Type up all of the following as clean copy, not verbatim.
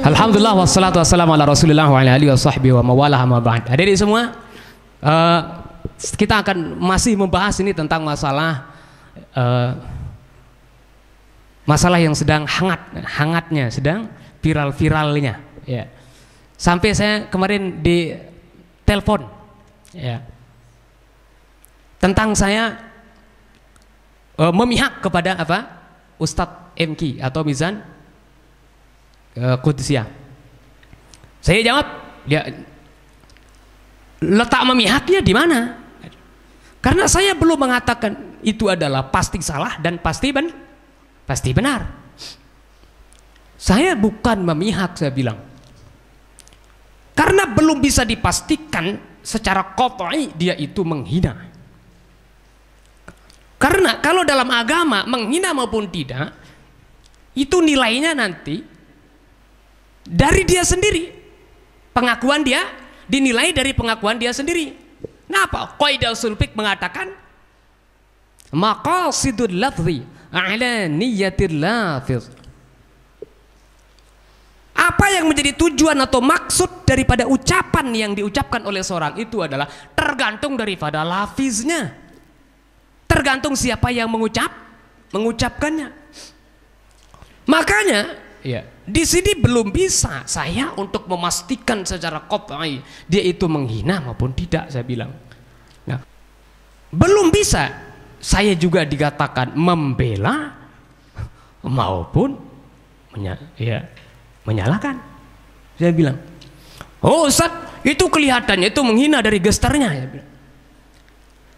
Alhamdulillah wassalatu wassalamu ala Rasulillah wa ala alihi washabbihi wa mawalah ma ba'd. Hadirin semua, kita akan masih membahas ini tentang masalah yang sedang hangatnya, sedang viral-viralnya ya. Sampai saya kemarin di telepon ya, tentang saya memihak kepada Ustadz MK atau Mizan Qudusiyah. Saya jawab, dia letak memihaknya di mana? Karena saya belum mengatakan itu adalah pasti salah dan pasti benar. Saya bukan memihak, saya bilang, karena belum bisa dipastikan secara qat'i dia itu menghina. Karena kalau dalam agama menghina maupun tidak, itu nilainya nanti dari dia sendiri. Pengakuan dia dinilai dari pengakuan dia sendiri. Kenapa? Qaidah ushul fiqh mengatakan maqasidul lafzi a'la niyatil lafz. Apa yang menjadi tujuan atau maksud daripada ucapan yang diucapkan oleh seorang itu adalah tergantung daripada lafiznya, tergantung siapa yang mengucapkannya. Makanya ya, di sini belum bisa saya untuk memastikan secara qat'i dia itu menghina maupun tidak, saya bilang. Nah, belum bisa saya juga dikatakan membela maupun menyalahkan. Saya bilang, oh Ustaz, itu kelihatannya itu menghina dari gesternya. Saya bilang,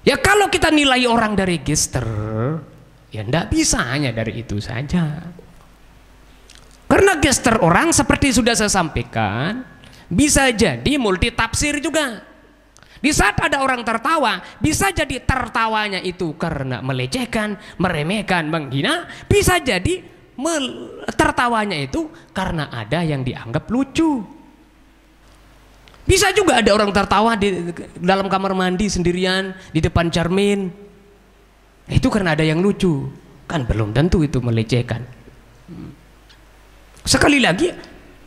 ya kalau kita nilai orang dari gester, ya tidak bisa hanya dari itu saja. Karena gester orang seperti sudah saya sampaikan bisa jadi multi tafsir juga. Di saat ada orang tertawa, bisa jadi tertawanya itu karena melecehkan, meremehkan, menghina. Bisa jadi tertawanya itu karena ada yang dianggap lucu. Bisa juga ada orang tertawa di dalam kamar mandi sendirian di depan cermin, itu karena ada yang lucu. Kan belum tentu itu melecehkan. Sekali lagi,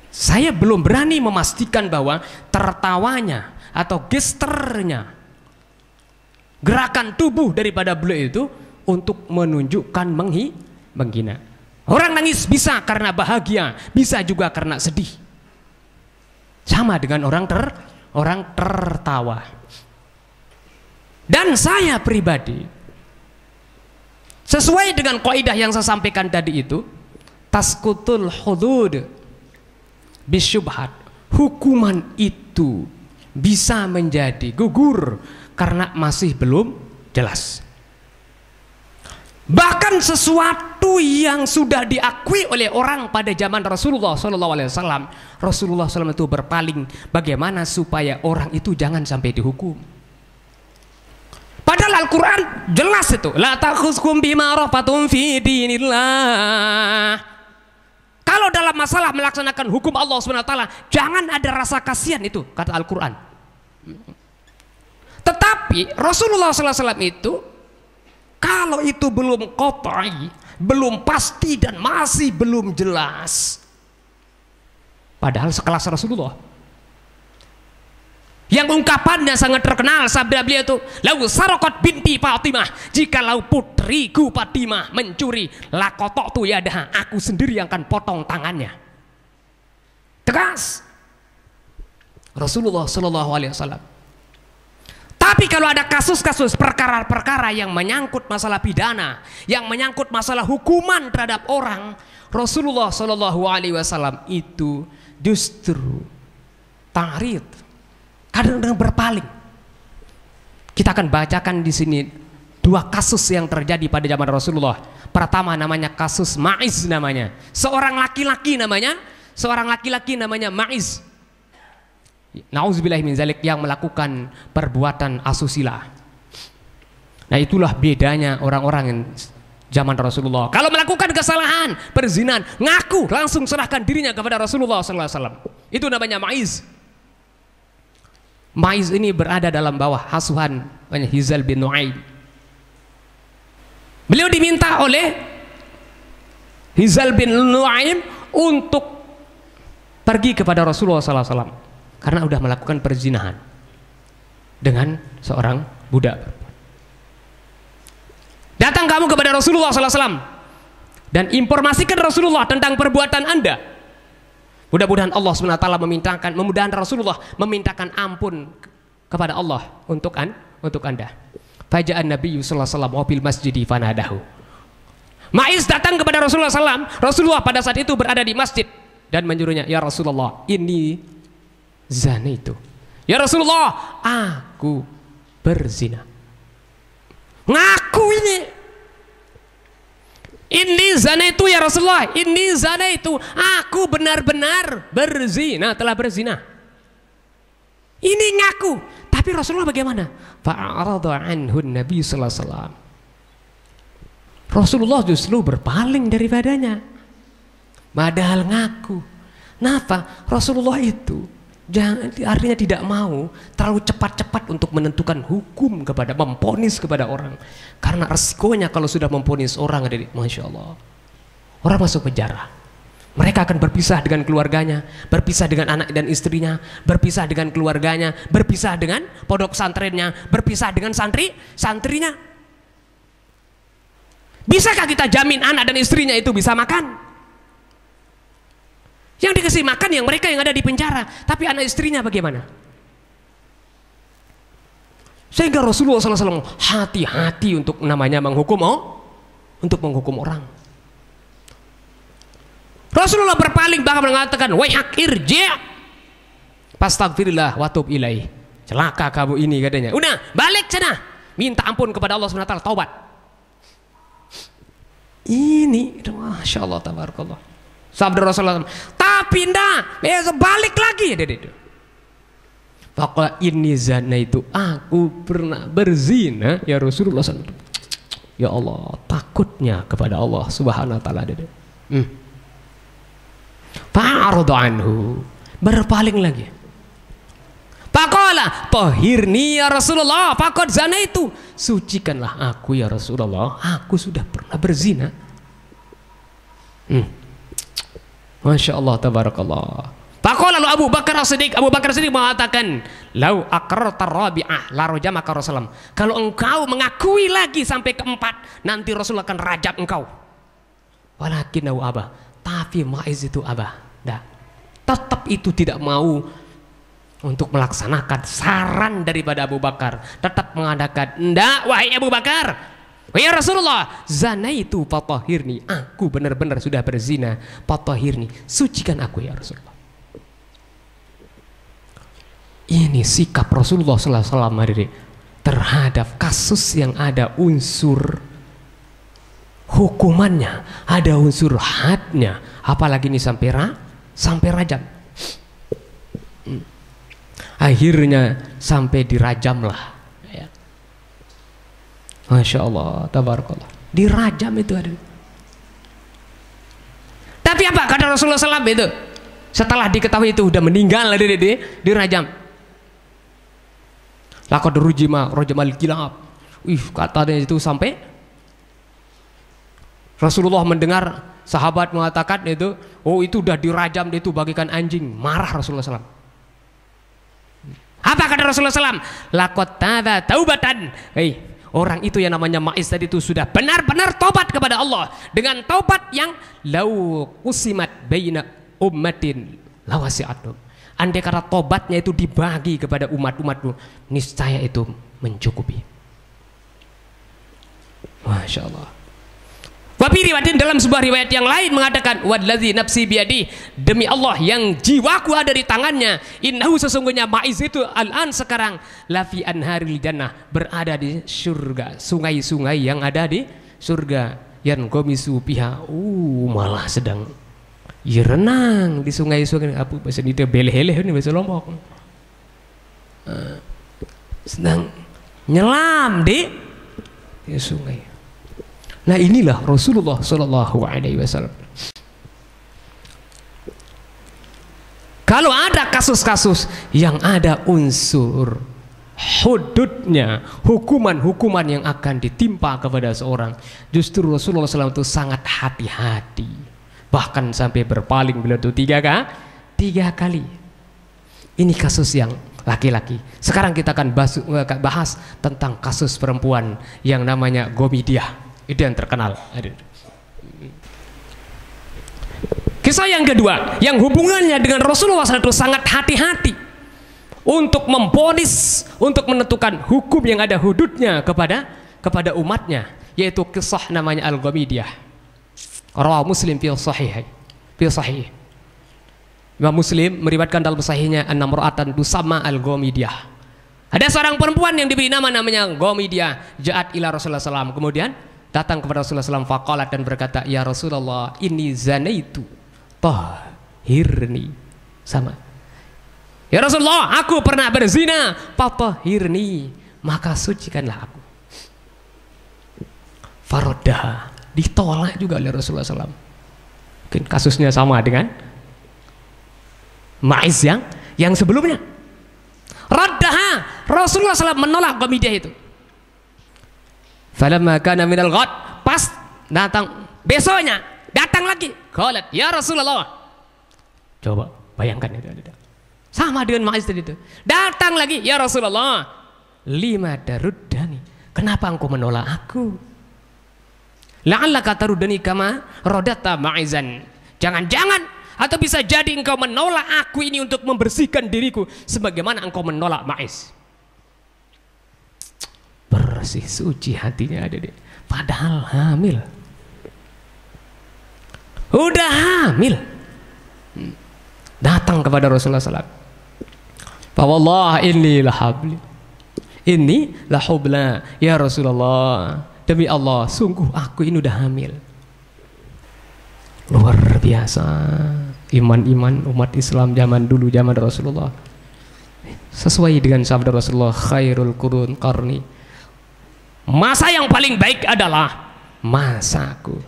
saya belum berani memastikan bahwa tertawanya atau gesternya, gerakan tubuh daripada beliau itu untuk menunjukkan menghina. Orang nangis bisa karena bahagia, bisa juga karena sedih. Sama dengan orang tertawa. Dan saya pribadi, sesuai dengan kaidah yang saya sampaikan tadi itu, tasqutul hudud bisyubhat, hukuman itu bisa menjadi gugur karena masih belum jelas. Bahkan sesuatu yang sudah diakui oleh orang pada zaman Rasulullah SAW, Rasulullah SAW itu berpaling bagaimana supaya orang itu jangan sampai dihukum. Padahal Al-Quran jelas itu, la takhuzkum bima rafatun fi dinillah. Kalau dalam masalah melaksanakan hukum Allah SWT, jangan ada rasa kasihan, itu kata Al-Quran. Tetapi Rasulullah SAW itu, kalau itu belum qat'i, belum pasti dan masih belum jelas, padahal sekelas Rasulullah yang ungkapannya sangat terkenal, sabda beliau itu, lau saraqat binti Fatimah, jikalau putriku Fatimah mencuri, laqata'tu yadaha, aku sendiri yang akan potong tangannya. Tegas Rasulullah SAW. Tapi kalau ada kasus-kasus perkara-perkara yang menyangkut masalah pidana, yang menyangkut masalah hukuman terhadap orang, Rasulullah SAW itu justru ta'rid, kadang-kadang berpaling. Kita akan bacakan di sini dua kasus yang terjadi pada zaman Rasulullah. Pertama namanya kasus Ma'iz, namanya seorang laki-laki namanya Ma'iz. Nauzubillahi min zalik, yang melakukan perbuatan asusila. Nah, itulah bedanya orang-orang yang zaman Rasulullah. Kalau melakukan kesalahan, perzinahan, ngaku, langsung serahkan dirinya kepada Rasulullah SAW. Itu namanya Ma'iz. Ma'iz ini berada dalam bawah asuhan Hizal bin Nu'aim. Beliau diminta oleh Hizal bin Nu'aim untuk pergi kepada Rasulullah SAW karena udah melakukan perzinahan dengan seorang budak. Datang kamu kepada Rasulullah SAW dan informasikan Rasulullah tentang perbuatan Anda. Mudah-mudahan Allah SWT mudah-mudahan Rasulullah memintakan ampun kepada Allah untuk Anda. Faja'an Nabi sallallahu alaihi wasallam wabil masjidi fanadahu. Ma'iz datang kepada Rasulullah SAW. Rasulullah pada saat itu berada di masjid dan menyuruhnya, ya Rasulullah, ini zina itu. Ya Rasulullah, aku berzina. Ngaku ini zina itu ya Rasulullah, ini zina itu, aku benar-benar berzina, telah berzina. Ini ngaku. Tapi Rasulullah bagaimana? Fa'arada anhu Nabi sallallahu alaihi wasallam. Rasulullah justru berpaling daripadanya. Padahal ngaku. Kenapa? Rasulullah itu artinya tidak mau terlalu cepat-cepat untuk menentukan hukum kepada, memponis kepada orang. Karena resikonya kalau sudah memponis orang, Masya Allah, orang masuk penjara. Mereka akan berpisah dengan keluarganya, berpisah dengan anak dan istrinya, berpisah dengan keluarganya, berpisah dengan pondok pesantrennya, berpisah dengan santrinya. Bisakah kita jamin anak dan istrinya itu bisa makan? Yang dikasih makan yang mereka yang ada di penjara, tapi anak istrinya bagaimana? Sehingga Rasulullah SAW hati-hati untuk namanya menghukum orang. Rasulullah berpaling bahkan mengatakan, wahak irji' fastaghfirillah wa tub ilaih. Celaka kamu ini, katanya. Udah, balik sana, minta ampun kepada Allah SWT, taubat. Ini, Masya Allah, tabarakallah. Sabda Rasulullah, tapi ndak, balik lagi. Faqala inni zana itu, aku pernah berzina ya Rasulullah SAW. Ya Allah, takutnya kepada Allah Subhanahu wa taala. Fa'arada anhu, berpaling lagi. Faqala tahhirni ya Rasulullah, faqad zana itu, sucikanlah aku ya Rasulullah, aku sudah pernah berzina. Masya Allah, tabarakallah. Faqala lalu Abu Bakar As-Siddiq mengatakan, lau aqrarta rabi'ah la rajamaka Rasulullah. Kalau engkau mengakui lagi sampai keempat, nanti Rasul akan rajam engkau. Walakin abah, tapi Ma'iz itu abah, tetap itu tidak mau untuk melaksanakan saran daripada Abu Bakar, tetap mengadakan, ndak wahai Abu Bakar, ya Rasulullah, zana itu fatahirni, aku benar-benar sudah berzina, fatahirni, sucikan aku ya Rasulullah. Ini sikap Rasulullah SAW terhadap kasus yang ada unsur hukumannya, ada unsur hadnya, apalagi ini sampai rajam. Akhirnya sampai dirajam lah, ya. Masya Allah, tabarakallah, dirajam itu ada. Tapi apa kata Rasulullah SAW itu? Setelah diketahui itu udah meninggal, dirajam. Laqad rajamal kilab. Katanya itu sampai Rasulullah mendengar sahabat mengatakan itu, oh itu udah dirajam, itu bagikan anjing. Marah Rasulullah SAW. Apa kata Rasulullah SAW? Laqad taba taubatan. Orang itu yang namanya Ma'iz tadi itu sudah benar-benar tobat kepada Allah dengan tobat yang lau usimat baina ummatin lawasi'atum. Andai kata tobatnya itu dibagi kepada umat-umatmu, niscaya itu mencukupi. Masya Allah. Wabi riwayatin, dalam sebuah riwayat yang lain mengatakan, wadladzi nafsi biadi, demi Allah yang jiwaku ada di tangannya, innahu sesungguhnya Ma'iz itu al-an sekarang lafi anharil jannah, berada di surga, sungai-sungai yang ada di surga, yan komisu piha, malah sedang renang di sungai-sungai. Apa bahasa ini, beleh-heleh ini bahasa Lombok, sedang nyelam di sungai. Nah inilah Rasulullah Sallallahu Alaihi Wasallam. Kalau ada kasus-kasus yang ada unsur hududnya, hukuman-hukuman yang akan ditimpa kepada seorang, justru Rasulullah SAW itu sangat hati-hati, bahkan sampai berpaling beliau itu 3 kali. Ini kasus yang laki-laki. Sekarang kita akan bahas tentang kasus perempuan yang namanya Gomidiah. Itu yang terkenal. Kisah yang kedua, yang hubungannya dengan Rasulullah SAW sangat hati-hati untuk memvonis, untuk menentukan hukum yang ada hududnya kepada umatnya, yaitu kisah namanya Al-Gomidiah. Rawahu Muslim fi sahih. Imam Muslim meriwayatkan dalam sahihnya anna mar'atan tusamma Al-Gomidiah. Ada seorang perempuan yang diberi namanya Gomidiah, ja'at ila Rasulullah SAW, kemudian datang kepada Rasulullah SAW faqalat dan berkata, ya Rasulullah, inni zanaitu tahhirni. Sama, ya Rasulullah, aku pernah berzina, fatahhirni, maka sucikanlah aku. Faroddah, ditolak juga oleh Rasulullah SAW. Mungkin kasusnya sama dengan Ma'iz yang sebelumnya. Raddaha, Rasulullah SAW menolak Gomidiah itu. Falamma kana minal ghad, pas datang besoknya, datang lagi. Qalat, ya Rasulullah. Coba bayangkan itu. Sama dengan Ma'iz tadi itu. Datang lagi, ya Rasulullah. Lima daruddani, kenapa engkau menolak aku? La'allaka taruddani kama radata Ma'izan. Jangan-jangan atau bisa jadi engkau menolak aku ini untuk membersihkan diriku sebagaimana engkau menolak Ma'iz. Bersih suci hatinya ada deh. Padahal hamil. Udah hamil. Datang kepada Rasulullah SAW. Fawallah inni lahabli. Inni lahubla. Ya Rasulullah, demi Allah, sungguh aku ini udah hamil. Luar biasa iman-iman umat Islam zaman dulu, zaman Rasulullah. Sesuai dengan sabda Rasulullah, khairul qurun qarni. Masa yang paling baik adalah masaku.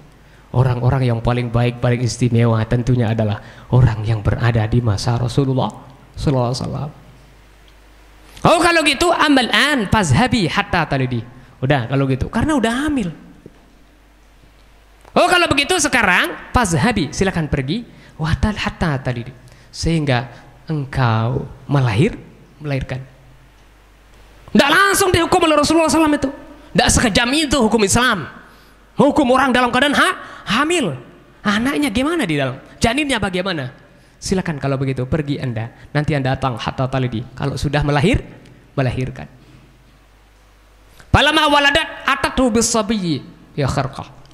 Orang-orang yang paling baik, paling istimewa tentunya adalah orang yang berada di masa Rasulullah sallallahu alaihi wasallam. Oh, kalau gitu amal an fazhabi hatta talidi. Udah kalau gitu, karena udah hamil. Oh, kalau begitu sekarang fazhabi, silakan pergi watal hatta talidi, sehingga engkau melahirkan. Tidak langsung dihukum oleh Rasulullah SAW itu. Tidak sekejam itu hukum Islam. Hukum orang dalam keadaan hamil. Anaknya gimana di dalam? Janinnya bagaimana? Silakan kalau begitu pergi Anda. Nanti Anda datang hatta talidi. Kalau sudah melahirkan. Falamma waladat atatu bisabiyyi ya kharqah.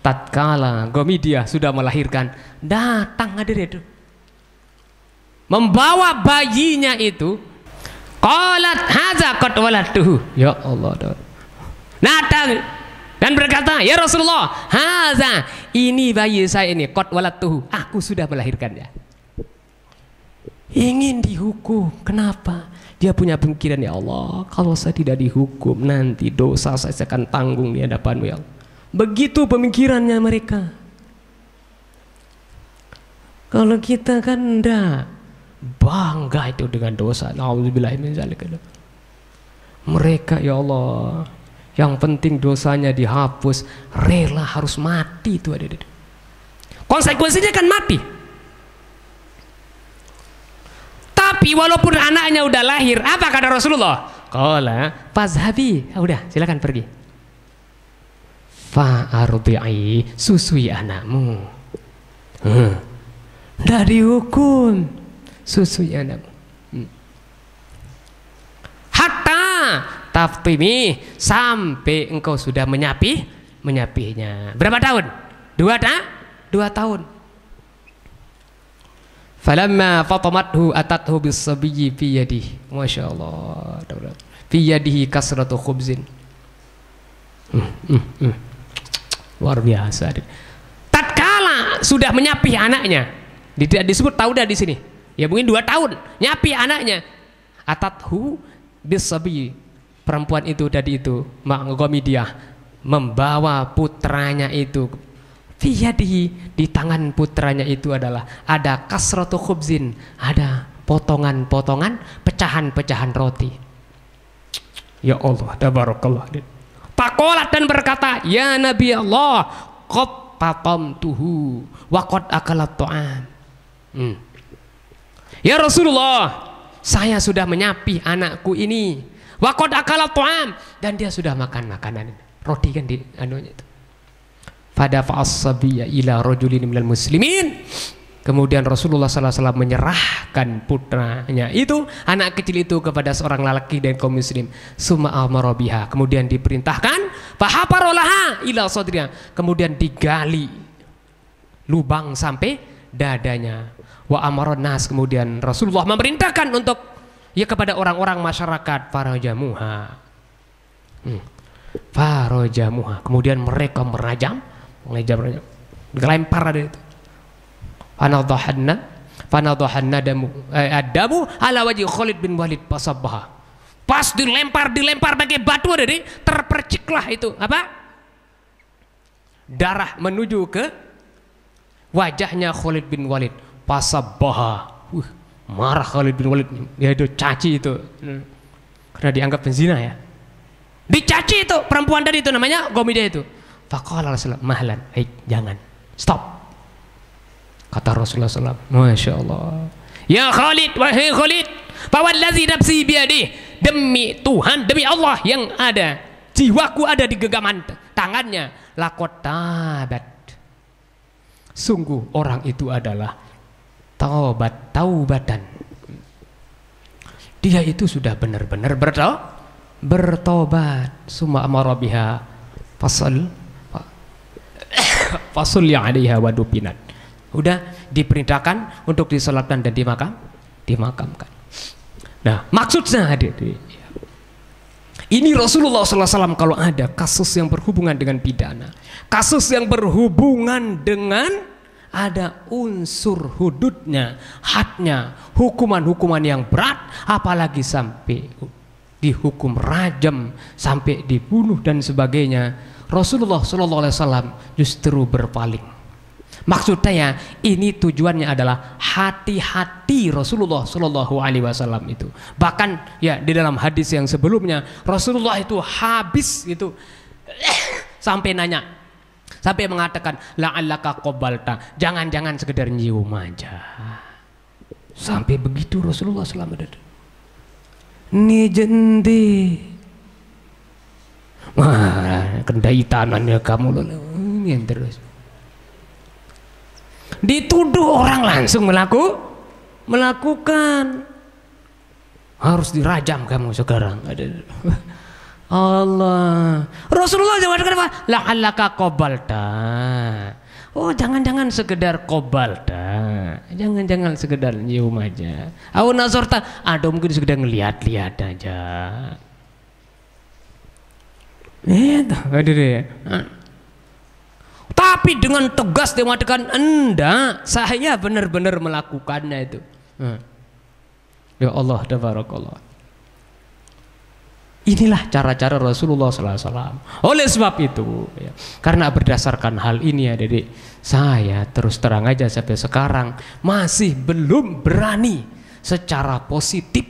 Tatkala Gomidiah sudah melahirkan, datang hadir itu, membawa bayinya itu. Qalat hadza qad waladtuhu. Ya Allah. Datang dan berkata, ya Rasulullah, hadza, ini bayi saya ini, qad waladtuhu, aku sudah melahirkannya. Ingin dihukum. Kenapa? Dia punya pemikiran, ya Allah, kalau saya tidak dihukum nanti dosa saya akan tanggung di hadapan-Mu ya Allah. Begitu pemikirannya mereka. Kalau kita kan enggak, bangga itu dengan dosa. Nauzubillahi min dzalik. Mereka, ya Allah, yang penting dosanya dihapus, rela harus mati itu ada. Konsekuensinya kan mati. Tapi walaupun anaknya udah lahir, apa kata Rasulullah? Qala fazhabi, udah silakan pergi. Fa'ardi'i, susui anakmu. Nggak dihukum, susui anakmu. Hatta taftimi, sampai engkau sudah menyapinya. Berapa tahun? 2 tahun. Falamma fatamathu atathu bisabiyyi fi yadihi. Masya Allah. Fi yadihi kasratu khubzin. Luar biasa. Tatkala sudah menyapi anaknya, tidak disebut tauda di sini. Ya mungkin 2 tahun nyapi anaknya. Atathu bisabi, perempuan itu tadi itu Gomidiah membawa putranya itu. Fiyadihi, di tangan putranya itu adalah ada kasratu khubzin, ada potongan-potongan, pecahan-pecahan roti. Ya Allah, tabarakallah. Faqalat dan berkata, ya Nabi Allah, qad tatamtuhu wa qad akalat ta'am. Ya Rasulullah, saya sudah menyapi anakku ini. Wa qad akala ta'am, dan dia sudah makan makanan. Roti kan di anunya itu. Fada fa'as-sabiyya ila rajulin minal muslimin. Kemudian Rasulullah SAW menyerahkan putranya itu, anak kecil itu, kepada seorang lelaki dan kaum muslim. Summa amara biha, kemudian diperintahkan, fahaparolaha ila sadriha, kemudian digali lubang sampai dadanya. Wa amaron nas, kemudian Rasulullah memerintahkan untuk kepada orang-orang masyarakat, farajamuha, farajamuha, kemudian mereka merajam, dilempar ada itu. Fanadhahanna adamu ala wajhi Khalid bin Walid fasabbaha. Pas dilempar pakai batu ada, terperciklah itu apa? Darah menuju ke wajahnya Khalid bin Walid. Fasabbaha. Marah Khalid bin Walid, dia itu caci itu. Karena dianggap penzina ya. Dicaci itu perempuan tadi itu, namanya Gomidah itu. Faqala Rasulullah, mahlan, jangan. Stop. Kata Rasulullah SAW, Masya Allah, ya Khalid, wahai Khalid, fawallazi nafsi biadih, demi Tuhan, demi Allah yang ada, jiwaku ada di genggaman tangannya, laqad tabat, sungguh orang itu adalah taubatan, dia itu sudah benar-benar bertobat. Summa amara biha fasul yang alaiha wadupinat, udah diperintahkan untuk disolatkan dan dimakamkan. Nah, maksudnya hadirin, ini Rasulullah SAW kalau ada kasus yang berhubungan dengan pidana, kasus yang berhubungan dengan ada unsur hududnya, hadnya, hukuman-hukuman yang berat, apalagi sampai dihukum rajam, sampai dibunuh dan sebagainya, Rasulullah SAW justru berpaling. Maksudnya ini tujuannya adalah hati-hati Rasulullah SAW itu. Bahkan ya di dalam hadis yang sebelumnya Rasulullah itu habis itu sampai nanya, sampai mengatakan la'allaka qabalta, jangan-jangan sekedar nyium aja. Sampai begitu Rasulullah SAW. Ni jendi, wah kendai tangannya kamu yang terus. Dituduh orang langsung melakukan, harus dirajam kamu sekarang. Allah, Rasulullah jawab apa? La'allaka qabalta. Oh, jangan-jangan sekedar qabalta, jangan-jangan sekedar nyium aja. Au nazarta, ada mungkin sekedar ngelihat-lihat aja. Hadirin. Tapi dengan tegas dia mengatakan, enggak, saya benar-benar melakukannya itu. Ya Allah, tabarakallah. Inilah cara-cara Rasulullah SAW. Oleh sebab itu, ya, karena berdasarkan hal ini ya, Dede, saya terus terang aja sampai sekarang masih belum berani secara positif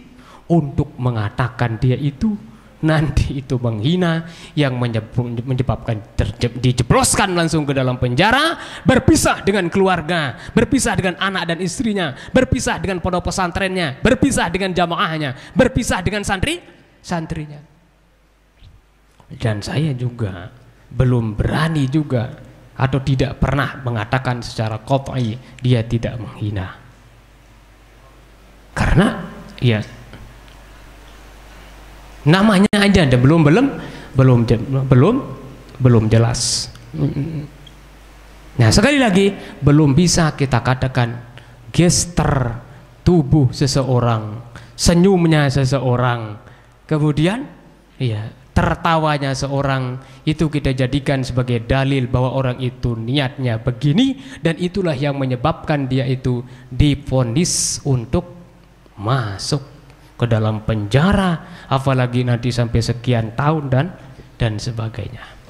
untuk mengatakan dia itu nanti itu menghina, yang menyebabkan dijebloskan langsung ke dalam penjara, berpisah dengan keluarga, berpisah dengan anak dan istrinya, berpisah dengan pondok pesantrennya, berpisah dengan jamaahnya, berpisah dengan santrinya. Dan saya juga belum berani juga atau tidak pernah mengatakan secara qat'i dia tidak menghina, karena ya namanya aja dan belum jelas. Nah, sekali lagi belum bisa kita katakan gestur tubuh seseorang, senyumnya seseorang, kemudian ya tertawanya seorang itu kita jadikan sebagai dalil bahwa orang itu niatnya begini, dan itulah yang menyebabkan dia itu divonis untuk masuk ke dalam penjara, apalagi nanti sampai sekian tahun dan sebagainya.